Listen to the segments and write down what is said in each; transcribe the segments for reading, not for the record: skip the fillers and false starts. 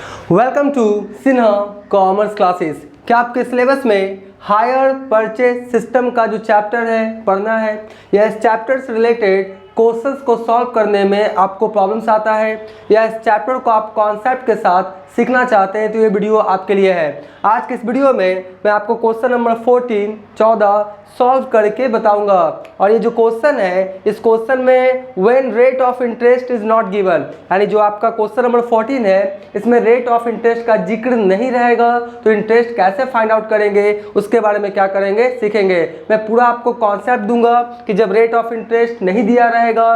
Welcome to Sinha commerce classes. क्या आपके syllabus में हायर परचेज सिस्टम का जो चैप्टर है पढ़ना है या इस चैप्टर से रिलेटेड क्वेश्चंस को सॉल्व करने में आपको प्रॉब्लम्स आता है या इस चैप्टर को आप कॉन्सेप्ट के साथ सीखना चाहते हैं तो ये वीडियो आपके लिए है। आज के इस वीडियो में मैं आपको क्वेश्चन नंबर 14 सॉल्व करके बताऊंगा और ये जो क्वेश्चन है इस क्वेश्चन में when rate of interest is not given, यानी जो आपका क्वेश्चन नंबर 14 है इसमें रेट ऑफ इंटरेस्ट का जिक्र नहीं रहेगा तो इंटरेस्ट कैसे फाइंड आउट करेंगे उसके बारे में क्या करेंगे सीखेंगे। मैं पूरा आपको कॉन्सेप्ट दूंगा कि जब रेट ऑफ इंटरेस्ट नहीं दिया रहेगा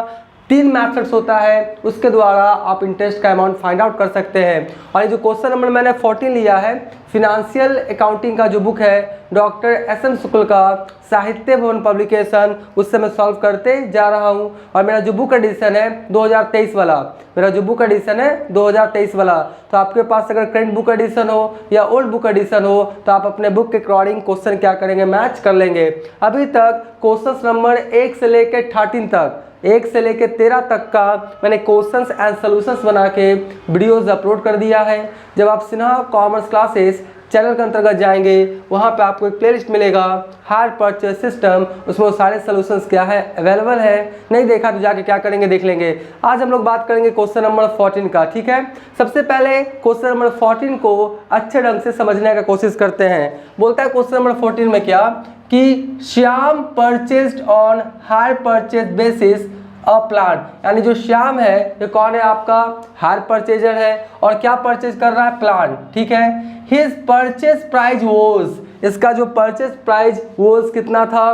3 मेथड्स होता है उसके द्वारा आप इंटरेस्ट का अमाउंट फाइंड आउट कर सकते हैं। और ये जो क्वेश्चन नंबर मैंने 14 लिया है फिनेंशियल अकाउंटिंग का जो बुक है डॉक्टर एस.एन. शुक्ल का साहित्य भवन पब्लिकेशन उससे मैं सॉल्व करते जा रहा हूँ। और मेरा जो बुक एडिशन है 2023 वाला, मेरा जो बुक एडिशन है 2023 वाला, तो आपके पास अगर करंट बुक एडिशन हो या ओल्ड बुक एडिशन हो तो आप अपने बुक के अकॉर्डिंग क्वेश्चन क्या करेंगे मैच कर लेंगे। अभी तक क्वेश्चन नंबर 1 से लेकर 13 तक 1 से लेकर 13 तक का मैंने क्वेश्चंस एंड सॉल्यूशंस बना के वीडियोस अपलोड कर दिया है। जब आप सिन्हा कॉमर्स क्लासेस चैनल के अंतर्गत जाएंगे वहाँ पे आपको एक प्लेलिस्ट मिलेगा हायर परचेज सिस्टम, उसमें वो सारे सॉल्यूशंस क्या है अवेलेबल है। नहीं देखा तो जाके क्या करेंगे देख लेंगे। आज हम लोग बात करेंगे क्वेश्चन नंबर 14 का, ठीक है। सबसे पहले क्वेश्चन नंबर 14 को अच्छे ढंग से समझने का कोशिश करते हैं। बोलता है क्वेश्चन नंबर 14 में क्या कि Shyam purchased on hire purchase basis a plant, यानी जो श्याम है ये कौन है आपका हायर परचेजर है और क्या परचेज कर रहा है प्लांट, ठीक है। हिज परचेज प्राइस वोज, इसका जो परचेज प्राइस वोज कितना था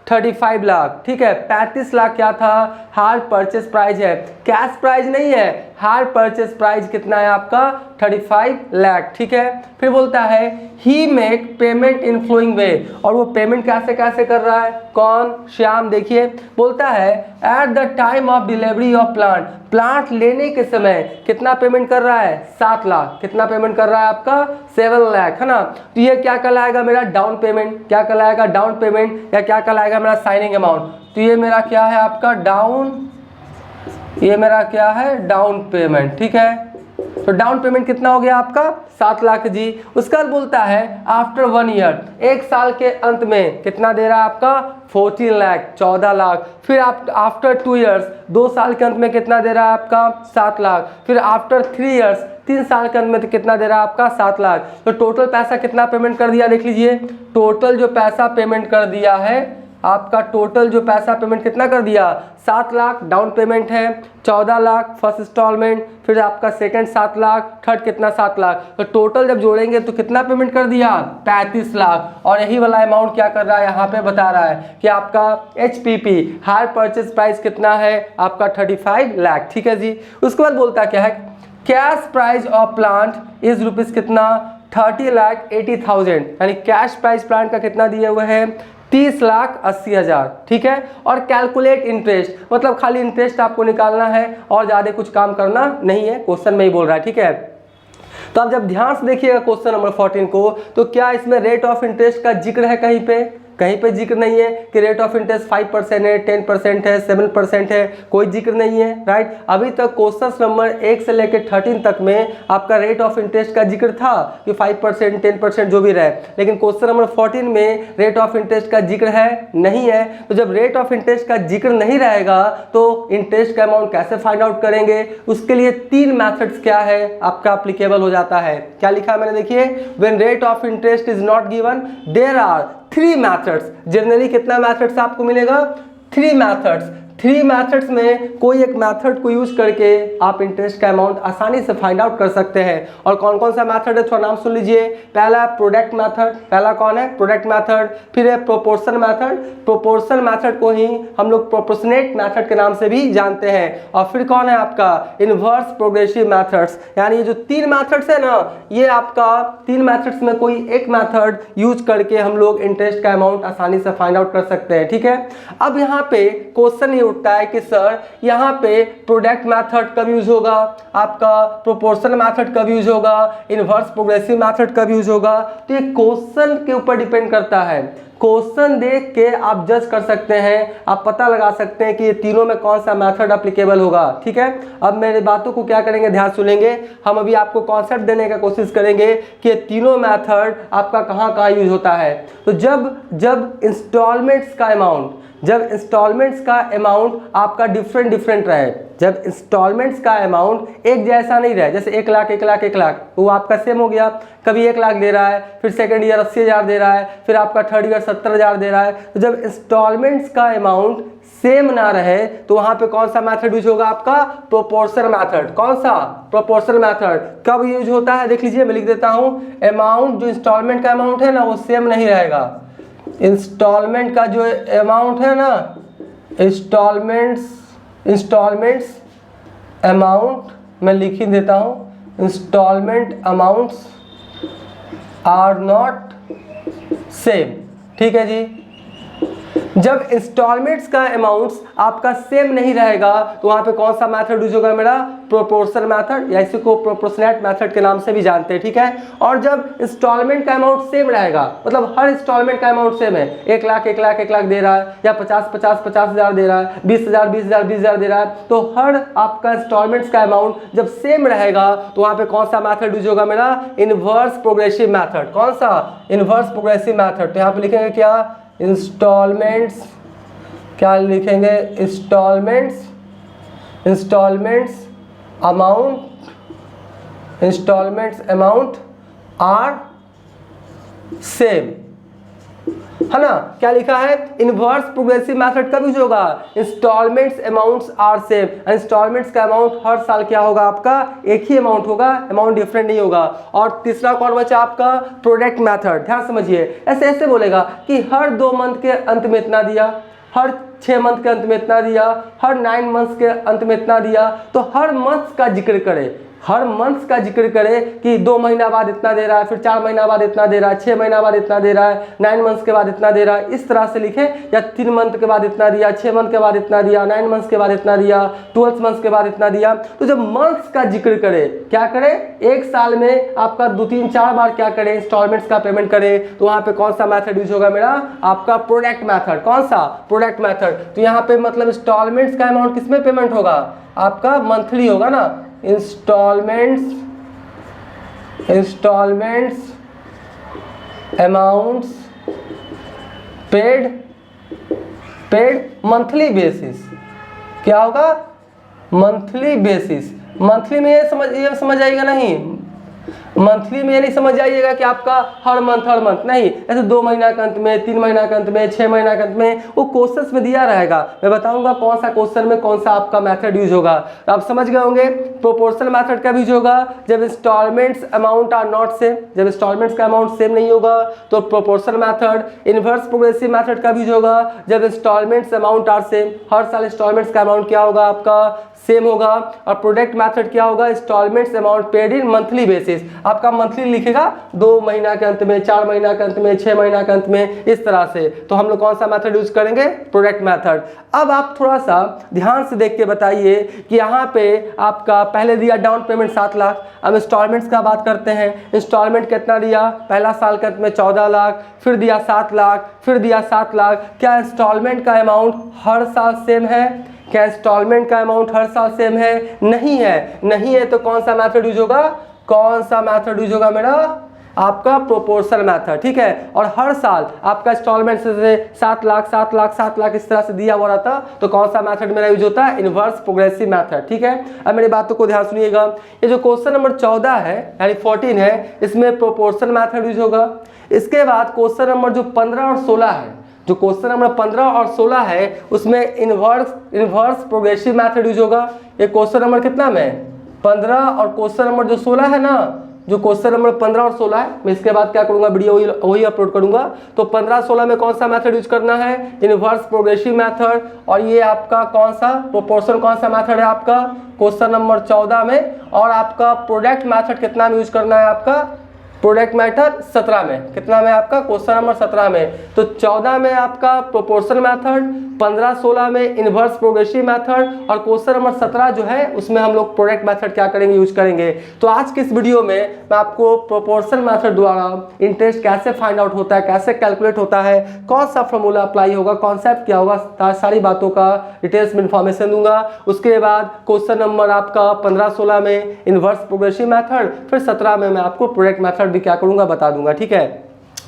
35 लाख, ठीक है। 35 लाख क्या था हायर परचेज प्राइस है, कैश प्राइस नहीं है। हायर परचेज प्राइस कितना है आपका 35 लाख, ठीक है। फिर बोलता है ही मेक पेमेंट इन फ्लोइंग वे, और वो पेमेंट कैसे कैसे कर रहा है कौन श्याम, देखिए बोलता है at the time of delivery of plant, plant लेने के समय कितना पेमेंट कर रहा है 7 लाख, कितना पेमेंट कर रहा है आपका 7 लाख, है ना। तो ये क्या कहलाएगा मेरा डाउन पेमेंट, क्या कहलाएगा डाउन पेमेंट या क्या कहलाएगा मेरा साइनिंग अमाउंट। तो ये मेरा क्या है आपका डाउन, ये मेरा क्या है डाउन पेमेंट, ठीक है। तो डाउन पेमेंट कितना हो गया आपका 7 लाख जी। उसके बाद बोलता है आफ्टर 1 ईयर, 1 साल के अंत में कितना दे रहा है आपका 14 लाख 14 लाख। फिर आप आफ्टर 2 ईयर्स, 2 साल के अंत में कितना दे रहा है आपका 7 लाख। फिर आफ्टर 3 ईयर्स, 3 साल के अंत में तो कितना दे रहा है आपका 7 लाख। तो टोटल पैसा कितना पेमेंट कर दिया देख लीजिए, टोटल जो पैसा पेमेंट कर दिया है आपका, टोटल जो पैसा पेमेंट कितना कर दिया 7 लाख डाउन पेमेंट है, 14 लाख फर्स्ट इंस्टॉलमेंट, फिर आपका सेकंड 7 लाख, थर्ड कितना 7 लाख। तो टोटल जब जोड़ेंगे तो कितना पेमेंट कर दिया 35 लाख। और यही वाला अमाउंट क्या कर रहा है यहाँ पे बता रहा है कि आपका HPP हायर परचेज प्राइस कितना है आपका 35 लाख, ठीक है जी। उसके बाद बोलता क्या है cash price of plant is rupees कितना 30,80,000, यानी कैश प्राइस प्लांट का कितना दिए हुए है 30,80,000, ठीक है। और कैलकुलेट इंटरेस्ट, मतलब खाली इंटरेस्ट आपको निकालना है और ज़्यादा कुछ काम करना नहीं है, क्वेश्चन में ही बोल रहा है, ठीक है। तो आप जब ध्यान से देखिएगा क्वेश्चन नंबर 14 को तो क्या इसमें रेट ऑफ इंटरेस्ट का जिक्र है कहीं पे, कहीं पे जिक्र नहीं है कि रेट ऑफ इंटरेस्ट 5% है 10% है 7% है, कोई जिक्र नहीं है, राइट। अभी तक क्वेश्चन नंबर 1 से लेकर 13 तक में आपका रेट ऑफ इंटरेस्ट का जिक्र था कि 5% 10% जो भी रहे, लेकिन क्वेश्चन नंबर 14 में रेट ऑफ इंटरेस्ट का जिक्र है नहीं है। तो जब रेट ऑफ इंटरेस्ट का जिक्र नहीं रहेगा तो इंटरेस्ट का अमाउंट कैसे फाइंड आउट करेंगे, उसके लिए 3 मैथड्स क्या है आपका एप्लीकेबल हो जाता है। क्या लिखा है मैंने, देखिए when rate of interest is not given there are 3 methods. Generally कितना मैथड्स आपको मिलेगा 3 मैथड्स। 3 मैथड्स में कोई एक मैथड को यूज करके आप इंटरेस्ट का अमाउंट आसानी से फाइंड आउट कर सकते हैं। और कौन कौन सा मैथड है थोड़ा नाम सुन लीजिए। पहला प्रोडक्ट मैथड, पहला कौन है प्रोडक्ट मैथड। फिर है प्रोपोर्शन मैथड, प्रोपोर्शन मैथड को ही हम लोग प्रोपोर्शनेट मैथड के नाम से भी जानते हैं। और फिर कौन है आपका इनवर्स प्रोग्रेसिव मैथड्स, यानी ये जो 3 मैथड्स है ना ये आपका 3 मैथड्स में कोई एक मैथड यूज करके हम लोग इंटरेस्ट का अमाउंट आसानी से फाइंड आउट कर सकते हैं, ठीक है। अब यहाँ पे क्वेश्चन ये उठता है कि सर यहाँ पे प्रोडक्ट मेथड कब यूज होगा, आपका प्रोपोर्शन मेथड कब यूज होगा, इनवर्स प्रोग्रेसिव मेथड कब यूज होगा। तो ये क्वेश्चन के ऊपर डिपेंड करता है, क्वेश्चन देख के आप जज कर सकते हैं, आप पता लगा सकते हैं कि ये तीनों में कौन सा मेथड अप्लीकेबल होगा। ठीक है, अब मेरे बातों को क्या करेंगे, ध्यान सुनेंगे। हम अभी आपको कॉन्सेप्ट देने का कोशिश करेंगे कि ये तीनों मेथड आपका कहाँ कहाँ यूज होता है। तो जब इंस्टॉलमेंट्स का अमाउंट आपका डिफरेंट रहे, जब इंस्टॉलमेंट्स का अमाउंट एक जैसा नहीं रहे, जैसे 1 लाख 1 लाख 1 लाख, वो आपका सेम हो गया, कभी 1 लाख दे रहा है, फिर सेकंड ईयर 80,000 दे रहा है, फिर आपका थर्ड ईयर 70,000 दे रहा है। तो जब इंस्टॉलमेंट्स का अमाउंट सेम ना रहे तो वहां पे कौन सा मेथड यूज होगा, आपका प्रोपोर्शनल मेथड। कौन सा, प्रोपोर्शनल मेथड। कब यूज होता है, देख लीजिए, मैं लिख देता हूं। अमाउंट, जो इंस्टॉलमेंट का अमाउंट है ना, वो सेम नहीं रहेगा। इंस्टॉलमेंट का जो अमाउंट है ना, इंस्टॉलमेंट्स अमाउंट मैं लिख ही देता हूं, instalment amounts are not same. ठीक है जी, जब इंस्टॉलमेंट्स का अमाउंट्स आपका सेम नहीं रहेगा तो वहां पे कौन सा मेथड यूज होगा मेरा, प्रोपोर्शनल मेथड, या इसी को प्रोपोर्शनेट मेथड के नाम से भी जानते हैं। ठीक है, और जब इंस्टॉलमेंट का अमाउंट सेम रहेगा, मतलब हर इंस्टॉलमेंट का अमाउंट सेम है, 1 लाख 1 लाख 1 लाख दे रहा है, या 50,000 दे रहा है, 20,000 दे रहा है, तो हर आपका इंस्टॉलमेंट्स का अमाउंट जब सेम रहेगा तो वहां पे कौन सा मेथड यूज होगा मेरा, इनवर्स प्रोग्रेसिव मेथड। कौन सा, इनवर्स प्रोग्रेसिव मेथड। तो यहाँ पे लिखेंगे क्या, इंस्टॉलमेंट्स, क्या लिखेंगे, इंस्टॉलमेंट्स अमाउंट आर सेम, है ना। क्या लिखा है, इनवर्स प्रोग्रेसिव मेथड कब यूज होगा, instalments amounts are same. Instalments का अमाउंट हर साल क्या होगा, आपका एक ही अमाउंट होगा, अमाउंट डिफरेंट नहीं होगा। और तीसरा कौन बचा आपका, प्रोडक्ट मेथड। ध्यान समझिए, ऐसे बोलेगा कि हर 2 मंथ के अंत में इतना दिया, हर 6 मंथ के अंत में इतना दिया, हर 9 मंथ्स के अंत में इतना दिया, तो हर मंथ का जिक्र करे, हर मंथ का जिक्र करे कि 2 महीना बाद इतना दे रहा है, फिर 4 महीना बाद इतना दे रहा है, 6 महीना बाद इतना दे रहा है, 9 मंथ्स के बाद इतना दे रहा है, इस तरह से लिखे। या 3 मंथ के बाद इतना दिया, 6 मंथ के बाद इतना दिया, 9 मंथ्स के बाद इतना दिया, 12 मंथ्स के बाद इतना दिया। तो जब मंथ्स का जिक्र करे, क्या करे, एक साल में आपका 2 3 4 बार क्या करे, इंस्टॉलमेंट्स का पेमेंट करे, तो वहां पे कौन सा मेथड यूज होगा मेरा, आपका प्रोडक्ट मेथड। कौन सा, प्रोडक्ट मेथड। तो यहाँ पे मतलब इंस्टॉलमेंट्स का अमाउंट किसमें पेमेंट होगा, आपका मंथली होगा ना, instalments amounts paid monthly basis. क्या होगा, मंथली बेसिस। मंथली में ये समझ आएगा नहीं, मंथली में ये नहीं समझ जाइएगा कि आपका हर मंथ नहीं, ऐसे 2 महीना के अंत में, 3 महीना के अंत में, 6 महीना के अंत में, वो क्वेश्चंस में दिया रहेगा। मैं बताऊंगा कौन सा क्वेश्चन में कौन सा आपका मेथड यूज होगा। तो आप समझ गए होंगे प्रोपोर्शनल मेथड कब यूज होगा, जब instalments amount are not same, जब इंस्टॉलमेंट्स का अमाउंट सेम नहीं होगा तो proportional method. Inverse progressive method कब यूज होगा, जब इंस्टॉलमेंट्स अमाउंट आर सेम, हर साल इंस्टॉलमेंट्स का अमाउंट क्या होगा, आपका सेम होगा। और प्रोडक्ट मेथड क्या होगा, instalments amount paid in monthly basis, आपका मंथली लिखेगा, 2 महीना के अंत में, 4 महीना के अंत में, 6 महीना के अंत में, इस तरह से। तो हम लोग कौन सा मेथड यूज करेंगे, प्रोडक्ट मेथड। अब आप थोड़ा सा ध्यान से देख के बताइए कि यहाँ पे आपका पहले दिया डाउन पेमेंट 7 लाख, अब इंस्टॉलमेंट्स का बात करते हैं। इंस्टॉलमेंट कितना दिया, पहला साल के अंत में 14 लाख, फिर दिया 7 लाख, फिर दिया 7 लाख। क्या इंस्टॉलमेंट का अमाउंट हर साल सेम है, क्या इंस्टॉलमेंट का अमाउंट हर साल सेम है, नहीं है तो कौन सा मेथड यूज होगा, कौन सा मेथड यूज होगा मेरा, आपका प्रोपोर्शनल मेथड। ठीक है, और हर साल आपका इंस्टॉलमेंट से 7 लाख 7 लाख 7 लाख इस तरह से दिया हुआ रहता, तो कौन सा मेथड मेरा यूज होता है, इनवर्स प्रोग्रेसिव मेथड। ठीक है, अब मेरी बातों को ध्यान सुनिएगा। ये जो क्वेश्चन नंबर 14 है यानी 14 है, इसमें प्रोपोर्शनल मेथड यूज होगा। इसके बाद क्वेश्चन नंबर जो 15 और 16 है, जो क्वेश्चन नंबर 15 और 16 है, उसमें इनवर्स प्रोग्रेसिव मेथड यूज होगा। ये क्वेश्चन नंबर कितना में 15 और क्वेश्चन नंबर जो 16 है ना, जो क्वेश्चन नंबर 15 और 16 है, मैं इसके बाद क्या करूंगा, वीडियो वही अपलोड करूंगा। तो 15-16 में कौन सा मेथड यूज करना है, इनवर्स प्रोग्रेसिव मेथड। और ये आपका कौन सा प्रोपोर्शन, कौन सा मेथड है आपका क्वेश्चन नंबर 14 में। और आपका प्रोडक्ट मेथड कितना में यूज करना है, आपका प्रोडक्ट मेथड 17 में, कितना में आपका क्वेश्चन नंबर 17 में। तो 14 में आपका प्रोपोर्शनल मेथड, 15-16 में इनवर्स प्रोग्रेसिव मेथड और क्वेश्चन नंबर 17 जो है उसमें हम लोग प्रोडक्ट मेथड क्या करेंगे, यूज करेंगे। तो आज के इस वीडियो में मैं आपको प्रोपोर्शन मेथड द्वारा इंटरेस्ट कैसे फाइंड आउट होता है, कैसे कैलकुलेट होता है, कौन सा फॉर्मूला अप्लाई होगा, कॉन्सेप्ट क्या होगा, सारी बातों का डिटेल्स में इन्फॉर्मेशन दूंगा। उसके बाद क्वेश्चन नंबर आपका 15-16 में इनवर्स प्रोग्रेसिव मेथड, फिर 17 में मैं आपको प्रोडक्ट मेथड भी क्या करूंगा बता दूंगा, ठीक है।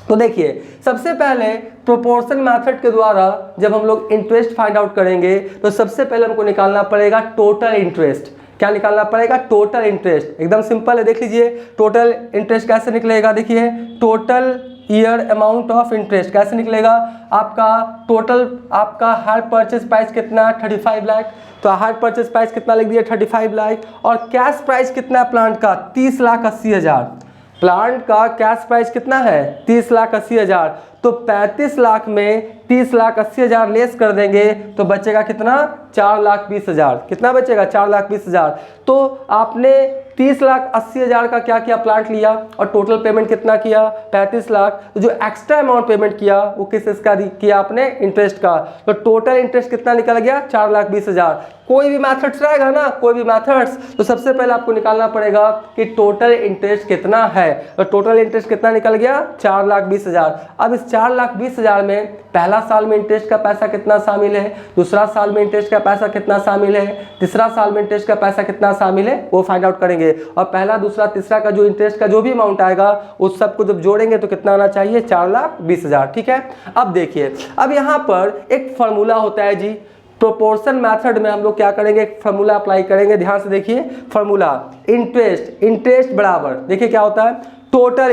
तो देखिए सबसे पहले प्रोपोर्शन मेथड के द्वारा जब हम लोग इंटरेस्ट फाइंड आउट करेंगे तो सबसे पहले हमको निकालना पड़ेगा टोटल इंटरेस्ट। क्या निकालना पड़ेगा? Total interest. एकदम सिंपल है, देख लीजिए टोटल इंटरेस्ट कैसे निकलेगा। देखिए total year amount of interest कैसे निकलेगा, आपका टोटल आपका हायर परचेज प्राइस कितना 35 लाख, तो हायर परचेज प्राइस कितना लिख दिया 35 लाख, और कैश प्राइस कितना है प्लांट का 30,80,000। प्लांट का कैश प्राइस कितना है 30,80,000, तो 35 लाख में 30,80,000 लेस कर देंगे तो बचेगा कितना 4,20,000। कितना बचेगा 4,20,000। तो आपने 30,80,000 का क्या किया, प्लांट लिया और टोटल पेमेंट कितना किया 35 लाख। तो जो एक्स्ट्रा अमाउंट पेमेंट किया वो किस इसका किया आपने, इंटरेस्ट का। तो टोटल इंटरेस्ट कितना निकल गया 4,20,000। कोई भी मैथड्स रहेगा ना, कोई भी मैथड्स, तो सबसे पहले आपको निकालना पड़ेगा कि टोटल इंटरेस्ट कितना है। तो टोटल इंटरेस्ट कितना निकल गया 4,20,000। अब इस 4,20,000 में पहला साल में इंटरेस्ट का पैसा कितना शामिल है, दूसरा साल में इंटरेस्ट का पैसा कितना शामिल है, तीसरा साल में इंटरेस्ट का पैसा कितना शामिल है, वो फाइंड आउट करेंगे। और पहला दूसरा तीसरा का जो इंटरेस्ट का जो भी अमाउंट आएगा उस सबको जब जोड़ेंगे तो कितना आना चाहिए 4,20,000, ठीक है। अब देखिए अब यहाँ पर एक फॉर्मूला होता है जी, प्रोपोर्शन मेथड में हम लोग क्या करेंगे, एक फार्मूला अप्लाई करेंगे। ध्यान से देखिए फार्मूला, इंटरेस्ट बराबर, देखिए क्या होता है टोटल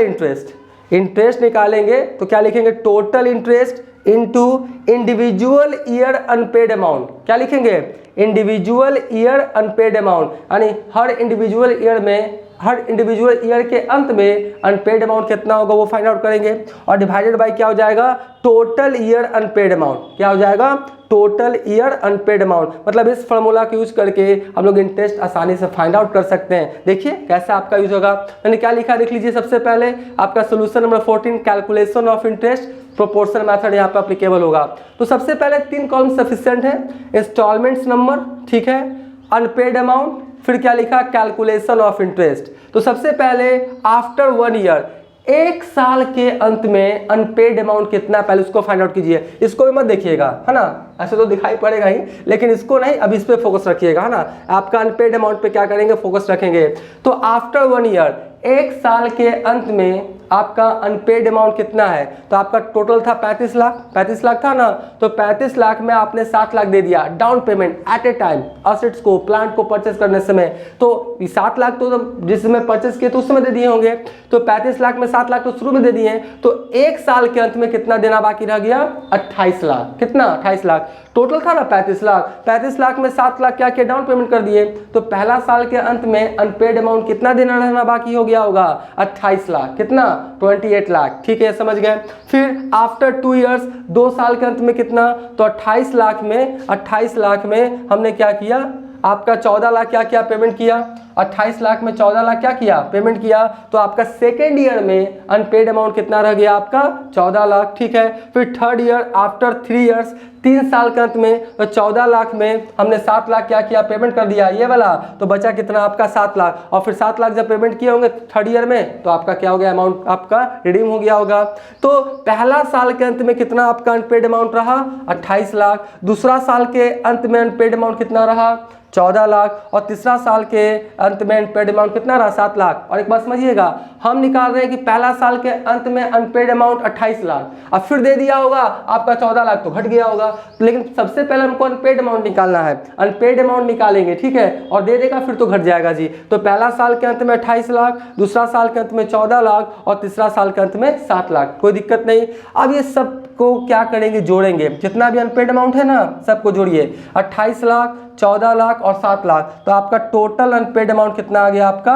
इंटरेस्ट निकालेंगे तो क्या लिखेंगे total interest into individual year unpaid amount. क्या लिखेंगे इंडिविजुअल ईयर अनपेड अमाउंट, यानी हर इंडिविजुअल ईयर के अंत में अनपेड अमाउंट कितना होगा वो फाइंड आउट करेंगे, और डिवाइडेड बाय क्या हो जाएगा टोटल ईयर अनपेड अमाउंट। क्या हो जाएगा टोटल ईयर अनपेड अमाउंट। मतलब इस फॉर्मूला का यूज करके हम लोग इंटरेस्ट आसानी से फाइंड आउट कर सकते हैं। देखिए कैसे आपका यूज होगा, मैंने क्या लिखा देख लीजिए। सबसे पहले आपका solution number 14 calculation of interest proportion method यहाँ पे एप्लीकेबल होगा। तो सबसे पहले 3 कॉलम सफिशिएंट है, इंस्टॉलमेंट्स नंबर, ठीक है, अनपेड अमाउंट, फिर क्या लिखा कैलकुलेशन ऑफ इंटरेस्ट। तो सबसे पहले आफ्टर 1 ईयर, 1 साल के अंत में अनपेड अमाउंट कितना, पहले उसको फाइंड आउट कीजिए। इसको भी मत देखिएगा, है ना, ऐसे तो दिखाई पड़ेगा ही, लेकिन इसको नहीं, अब इस पे फोकस रखिएगा, है ना। आपका अनपेड अमाउंट पे क्या करेंगे, फोकस रखेंगे। तो आफ्टर 1 ईयर, 1 साल के अंत में आपका अनपेड अमाउंट कितना है, तो आपका टोटल था 35 लाख था ना, तो 35 लाख में आपने 7 लाख दे दिया down payment at a time assets को, प्लांट को परचेस करने समय। तो 7 लाख तो जिस समय परचेस किए तो उस समय दे दिए होंगे, तो 35 लाख में 7 लाख तो शुरू में दे दिए, तो 1 साल के अंत में कितना देना बाकी रह गया 28 लाख। कितना 28 लाख, टोटल था ना 35 लाख में 7 लाख क्या किया डाउन पेमेंट कर दिए, तो पहला साल के अंत में अनपेड अमाउंट कितना देना रहना बाकी हो गया होगा 28 लाख, कितना 28 लाख, ठीक है, समझ गए। फिर आफ्टर 2 इयर्स, 2 साल के अंत में कितना, तो 28 लाख में हमने क्या किया, आपका 14 लाख क्या किया पेमेंट किया, 28 लाख में 14 लाख क्या किया पेमेंट किया, तो आपका सेकेंड ईयर में अनपेड अमाउंट कितना रह गया आपका 14 लाख, ठीक है। फिर थर्ड ईयर आफ्टर 3 इयर्स, 3 साल के अंत में, तो 14 लाख में हमने 7 लाख क्या किया पेमेंट कर दिया ये वाला, तो बचा कितना आपका 7 लाख, और फिर 7 लाख जब पेमेंट किए होंगे थर्ड ईयर में तो आपका क्या हो गया अमाउंट आपका रिडीम हो गया होगा। तो पहला साल के अंत में कितना आपका अनपेड अमाउंट रहा 28 लाख, दूसरा साल के अंत में अनपेड अमाउंट कितना रहा 14 लाख, और तीसरा साल के अंत में अनपेड अमाउंट कितना रहा 7 लाख। और एक बात समझिएगा, हम निकाल रहे हैं कि पहला साल के अंत में अनपेड अमाउंट 28 लाख, अब फिर दे दिया होगा आपका 14 लाख तो घट गया होगा, लेकिन सबसे पहले हमको अनपेड अमाउंट निकालना है, अनपेड अमाउंट निकालेंगे, ठीक है, और दे देगा फिर तो घट जाएगा जी। तो पहला साल के अंत में 28 लाख, दूसरा साल के अंत में 14 लाख, और तीसरा साल के अंत में 7 लाख, कोई दिक्कत नहीं। अब ये सब को क्या करेंगे, जोड़ेंगे, जितना भी अनपेड अमाउंट है ना सबको जोड़िए, 28 लाख 14 लाख और 7 लाख, तो आपका टोटल अनपेड अमाउंट कितना आ गया आपका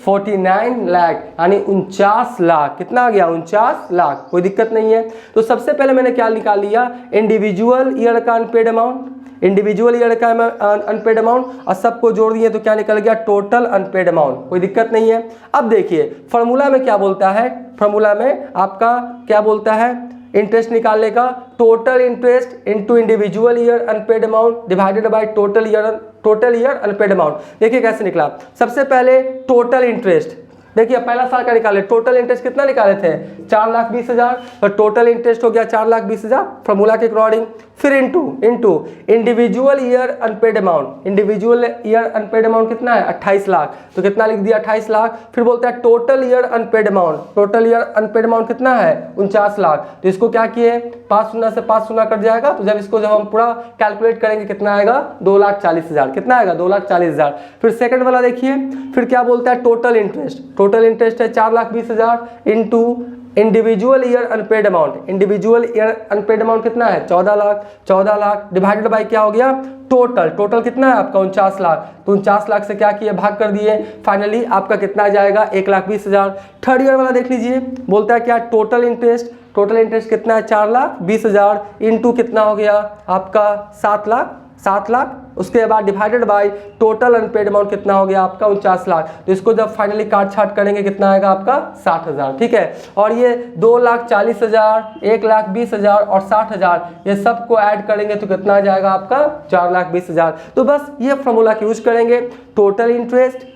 49 लाख, यानी 49 लाख, कितना आ गया 49 लाख, कोई दिक्कत नहीं है। तो सबसे पहले मैंने क्या निकाल लिया, इंडिविजुअल ईयर का अनपेड अमाउंट, इंडिविजुअल ईयर का अनपेड अमाउंट, और सबको जोड़ दिए तो क्या निकल गया टोटल अनपेड अमाउंट, कोई दिक्कत नहीं है। अब देखिए फॉर्मूला में क्या बोलता है, फॉर्मूला में आपका क्या बोलता है, इंटरेस्ट निकालने का, total interest into individual year unpaid amount divided by total year unpaid amount. देखिए कैसे निकला। सबसे पहले टोटल इंटरेस्ट, देखिए पहला साल का निकाले, टोटल इंटरेस्ट कितना निकाले थे 4,20,000, तो टोटल इंटरेस्ट हो गया 4,20,000 फॉर्मूला के अकॉर्डिंग। फिर into individual year unpaid amount, individual year unpaid amount कितना है 28 लाख, तो कितना लिख दिया 28 लाख। फिर बोलता है total year unpaid amount, total year unpaid amount कितना है 49 लाख, तो इसको क्या किए 5 शून्य से 5 शून्य कट जाएगा, तो जब हम पूरा कैलकुलेट करेंगे कितना आएगा 2,40,000, कितना आएगा 2,40,000। फिर सेकंड वाला देखिए, फिर क्या बोलता है टोटल इंटरेस्ट, टोटल इंटरेस्ट है 4,20,000 into individual year unpaid amount, individual year unpaid amount कितना है 14 लाख डिवाइडेड बाय क्या हो गया टोटल कितना है आपका 49 लाख, तो 49 लाख से क्या किए भाग कर दिए, फाइनली आपका कितना आ जाएगा 1,20,000। थर्ड ईयर वाला देख लीजिए, बोलता है क्या टोटल इंटरेस्ट कितना है 4,20,000 इनटू कितना हो गया आपका 7 लाख, उसके बाद divided by total unpaid amount कितना हो गया आपका 49 लाख, तो इसको जब फाइनली काट छाट करेंगे कितना आएगा आपका 60,000, ठीक है। और ये 2,40,000, 1,20,000 और 60,000 ये सबको ऐड करेंगे तो कितना आ जाएगा आपका 4,20,000। तो बस ये फॉर्मूला का यूज करेंगे, total interest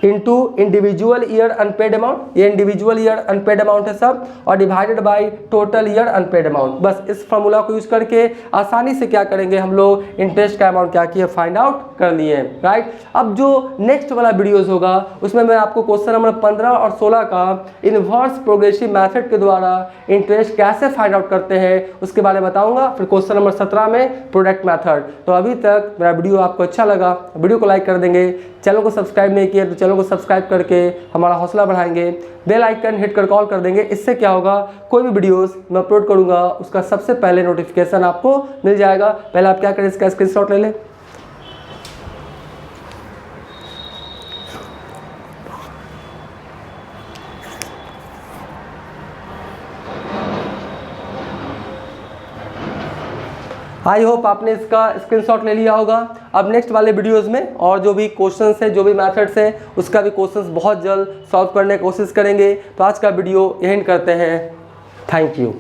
into individual year unpaid amount, ये इंडिविजुअल ईयर अनपेड अमाउंट है सब, और divided by total year unpaid amount. बस इस फॉर्मूला को यूज करके आसानी से क्या करेंगे हम लोग इंटरेस्ट का अमाउंट क्या किया फाइंड आउट कर लिए, राइट। अब जो नेक्स्ट वाला वीडियोस होगा उसमें मैं आपको क्वेश्चन नंबर 15 और 16 का इनवर्स प्रोग्रेसिव मेथड के द्वारा इंटरेस्ट कैसे फाइंड आउट करते हैं उसके बारे में बताऊंगा। फिर क्वेश्चन नंबर 17 में प्रोडक्ट मेथड। तो अभी तक मेरा वीडियो आपको अच्छा लगा, वीडियो को लाइक कर देंगे, चैनल को सब्सक्राइब नहीं किया तो चैनल को सब्सक्राइब करके हमारा हौसला बढ़ाएंगे, बेल आइकन हिट कर कॉल कर देंगे। इससे क्या होगा, कोई भी वीडियोस मैं अपलोड करूंगा उसका सबसे पहले नोटिफिकेशन आपको मिल जाएगा। पहले आप क्या करें, इसका स्क्रीनशॉट ले लें। आई होप आपने इसका स्क्रीनशॉट ले लिया होगा। अब नेक्स्ट वाले वीडियोस में और जो भी क्वेश्चंस हैं, जो भी मेथड्स हैं, उसका भी क्वेश्चंस बहुत जल्द सॉल्व करने की कोशिश करेंगे। तो आज का वीडियो यहीं करते हैं। Thank you.